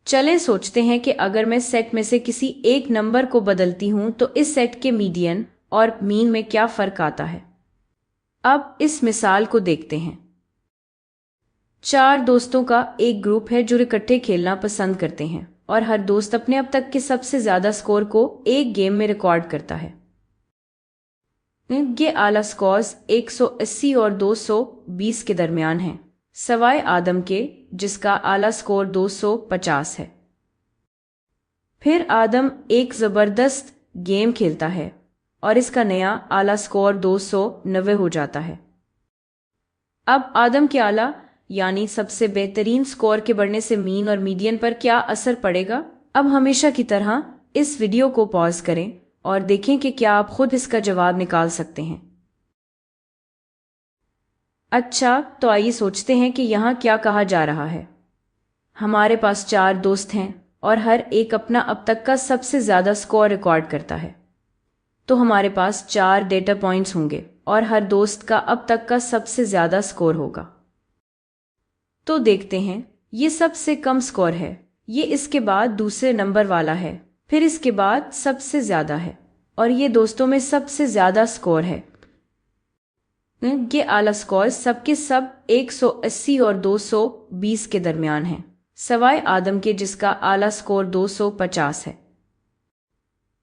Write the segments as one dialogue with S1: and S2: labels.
S1: चलें सोचते हैं कि अगर मैं सेट में से किसी एक नंबर को बदलती हूं तो इस सेट के मीडियन और मीन में क्या फर्क आता है। अब इस मिसाल को देखते हैं। 4 दोस्तों का एक ग्रुप है जो इकट्ठे खेलना पसंद करते हैं और हर दोस्त अपने अब तक के सबसे ज्यादा स्कोर को एक गेम में रिकॉर्ड करता है। ये आला स्कोर्स 180 और 220 के दरमियान हैं, सवाए आदम के जिसका आला स्कोर 250 है। फिर आदम एक जबरदस्त गेम खेलता है और इसका नया आला स्कोर 290 हो जाता है। अब आदम के आला यानी सबसे बेहतरीन स्कोर के बढ़ने से मीन और मीडियन पर क्या असर पड़ेगा। अब हमेशा की तरह इस वीडियो को पॉज करें और देखें कि क्या आप खुद इसका जवाब निकाल सकते हैं। अच्छा, तो आइए सोचते हैं कि यहाँ क्या कहा जा रहा है। हमारे पास 4 दोस्त हैं और हर एक अपना अब तक का सबसे ज्यादा स्कोर रिकॉर्ड करता है। तो हमारे पास 4 डेटा पॉइंट्स होंगे और हर दोस्त का अब तक का सबसे ज्यादा स्कोर होगा। तो देखते हैं, ये सबसे कम स्कोर है, ये इसके बाद दूसरे नंबर वाला है, फिर इसके बाद सबसे ज्यादा है और ये दोस्तों में सबसे ज्यादा स्कोर है। ये आला स्कोर सबके सब 180 और 220 के दरमियान हैं, सवाए आदम के जिसका आला स्कोर 250 है।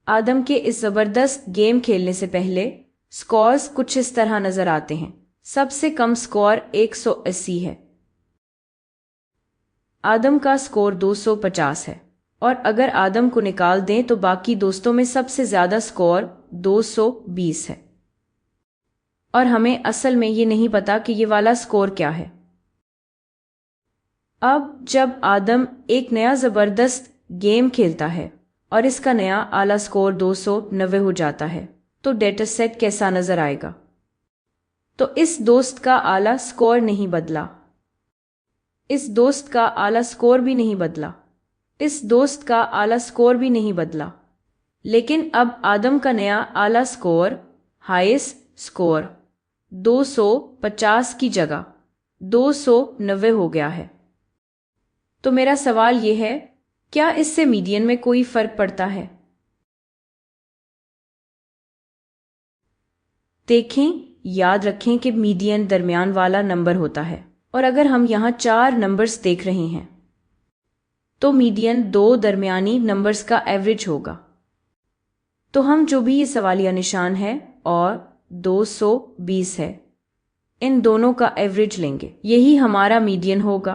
S1: आदम के इस जबरदस्त गेम खेलने से पहले स्कोर्स कुछ इस तरह नजर आते हैं। सबसे कम स्कोर 180 है, आदम का स्कोर 250 है और अगर आदम को निकाल दें तो बाकी दोस्तों में सबसे ज्यादा स्कोर 220 है और हमें असल में ये नहीं पता कि ये वाला स्कोर क्या है। अब जब आदम एक नया जबरदस्त गेम खेलता है और इसका नया आला स्कोर 290 हो जाता है तो डेटा सेट कैसा नजर आएगा। तो इस दोस्त का आला स्कोर नहीं बदला, इस दोस्त का आला स्कोर भी नहीं बदला, इस दोस्त का आला स्कोर भी नहीं बदला, लेकिन अब आदम का नया आला स्कोर हाईएस्ट स्कोर 250 की जगह 290 हो गया है। तो मेरा सवाल यह है, क्या इससे मीडियन में कोई फर्क पड़ता है। देखें, याद रखें कि मीडियन दरमियान वाला नंबर होता है और अगर हम यहाँ 4 नंबर्स देख रहे हैं तो मीडियन 2 दरमियानी नंबर्स का एवरेज होगा। तो हम जो भी ये सवालिया निशान है और 220 है, इन दोनों का एवरेज लेंगे, यही हमारा मीडियन होगा।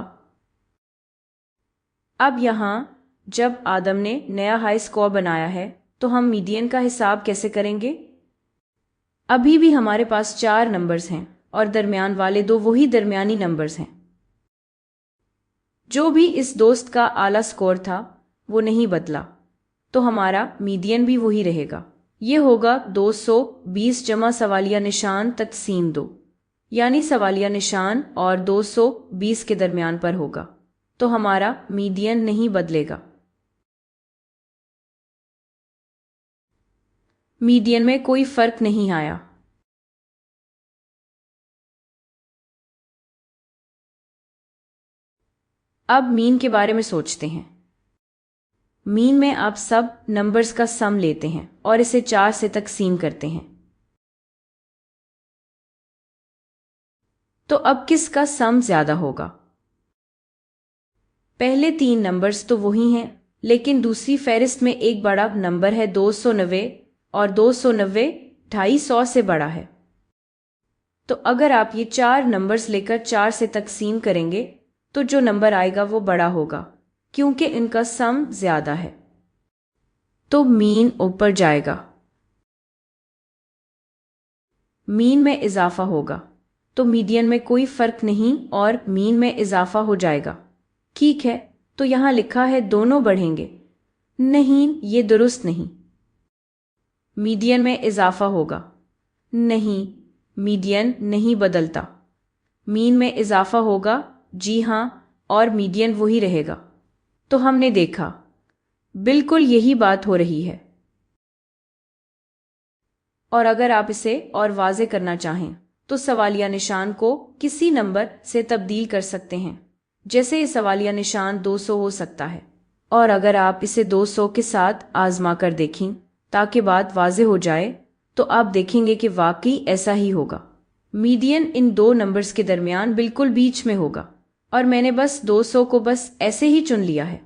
S1: अब यहाँ जब आदम ने नया हाई स्कोर बनाया है तो हम मीडियन का हिसाब कैसे करेंगे। अभी भी हमारे पास 4 नंबर्स हैं और दरमियान वाले 2 वही दरमियानी नंबर्स हैं। जो भी इस दोस्त का आला स्कोर था वो नहीं बदला, तो हमारा मीडियन भी वही रहेगा। ये होगा 220 जमा सवालिया निशान तकसीम 2, यानी सवालिया निशान और 220 के दरमियान पर होगा, तो हमारा मीडियन नहीं बदलेगा। मीडियन में कोई फर्क नहीं आया। अब मीन के बारे में सोचते हैं। मीन में आप सब नंबर्स का सम लेते हैं और इसे 4 से तकसीम करते हैं। तो अब किसका सम ज्यादा होगा। पहले 3 नंबर्स तो वही हैं, लेकिन दूसरी फहरिस्त में एक बड़ा नंबर है 290 और 290 250 से बड़ा है। तो अगर आप ये 4 नंबर्स लेकर 4 से तकसीम करेंगे तो जो नंबर आएगा वो बड़ा होगा, क्योंकि इनका सम ज्यादा है। तो मीन ऊपर जाएगा, मीन में इजाफा होगा, तो मीडियन में कोई फर्क नहीं और मीन में इजाफा हो जाएगा। ठीक है, तो यहां लिखा है दोनों बढ़ेंगे, नहीं, ये दुरुस्त नहीं। मीडियन में इजाफा होगा, नहीं, मीडियन नहीं बदलता। मीन में इजाफा होगा, जी हां, और मीडियन वही रहेगा। तो हमने देखा, बिल्कुल यही बात हो रही है। और अगर आप इसे और वाज़े करना चाहें तो सवालिया निशान को किसी नंबर से तब्दील कर सकते हैं। जैसे ये सवालिया निशान 200 हो सकता है। اور اگر آپ اسے 200 کے ساتھ آزما کر دیکھیں تاکہ بات واضح ہو جائے تو آپ دیکھیں گے کہ واقعی ایسا ہی ہوگا۔ میڈین ان دو نمبرز کے درمیان بالکل بیچ میں ہوگا، اور میں نے بس 200 کو بس ایسے ہی چن لیا ہے۔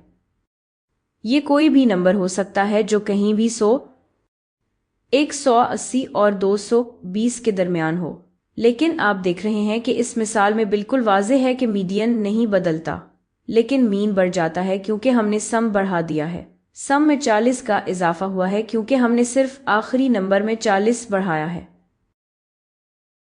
S1: یہ کوئی بھی نمبر ہو سکتا ہے جو کہیں بھی 180 اور 220 کے درمیان ہو، لیکن آپ دیکھ رہے ہیں کہ اس مثال میں بالکل واضح ہے کہ میڈین نہیں بدلتا، لیکن مین بڑھ جاتا ہے کیونکہ ہم نے سم بڑھا دیا ہے۔ سم میں 40 کا اضافہ ہوا ہے کیونکہ ہم نے صرف آخری نمبر میں 40 بڑھایا ہے۔